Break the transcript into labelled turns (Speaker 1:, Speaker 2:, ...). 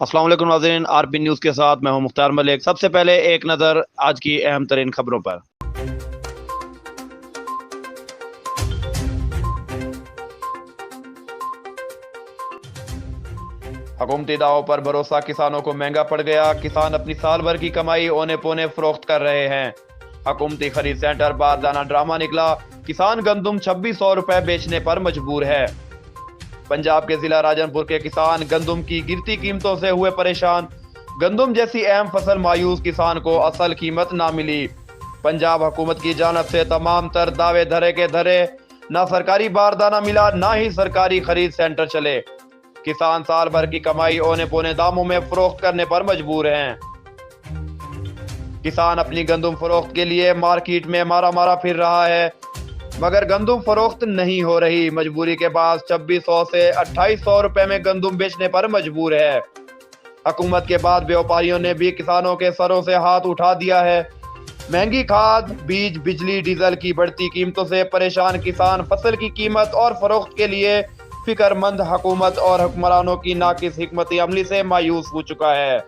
Speaker 1: अस्सलाम वालेकुम नाज़रीन, आरपी न्यूज़ के साथ मैं हूं मुख्तार मलिक। सबसे पहले एक नज़र आज की अहम तरीन खबरों पर। हुकूमती दावों पर भरोसा, किसानों को महंगा पड़ गया। किसान अपनी साल भर की कमाई औने पौने फरोख्त कर रहे हैं। हुकूमती खरीद सेंटर बारदाना ड्रामा निकला। किसान गंदुम 2600 रुपए बेचने पर मजबूर है। पंजाब के जिला राजनपुर के किसान गंदुम की गिरती कीमतों से हुए परेशान। गंदुम जैसी अहम फसल मायूस, किसान को असल कीमत ना मिली। पंजाब हुकूमत की जानिब से तमाम तर दावे धरे के धरे, ना सरकारी बारदाना मिला ना ही सरकारी खरीद सेंटर चले। किसान साल भर की कमाई औने पौने दामों में फरोख्त करने पर मजबूर हैं। किसान अपनी गंदुम फरोख्त के लिए मार्केट में मारा मारा फिर रहा है, मगर गंदुम फरोख्त नहीं हो रही। मजबूरी के बाद 2600 से 2800 रुपए में गंदुम बेचने पर मजबूर है। हुकूमत के बाद व्यापारियों ने भी किसानों के सरों से हाथ उठा दिया है। महंगी खाद, बीज, बिजली, डीजल की बढ़ती कीमतों से परेशान किसान फसल की कीमत और फरोख्त के लिए फिक्रमंद हुकूमत और हुक्मरानों की नाकिस हिकमत अमली से मायूस हो चुका है।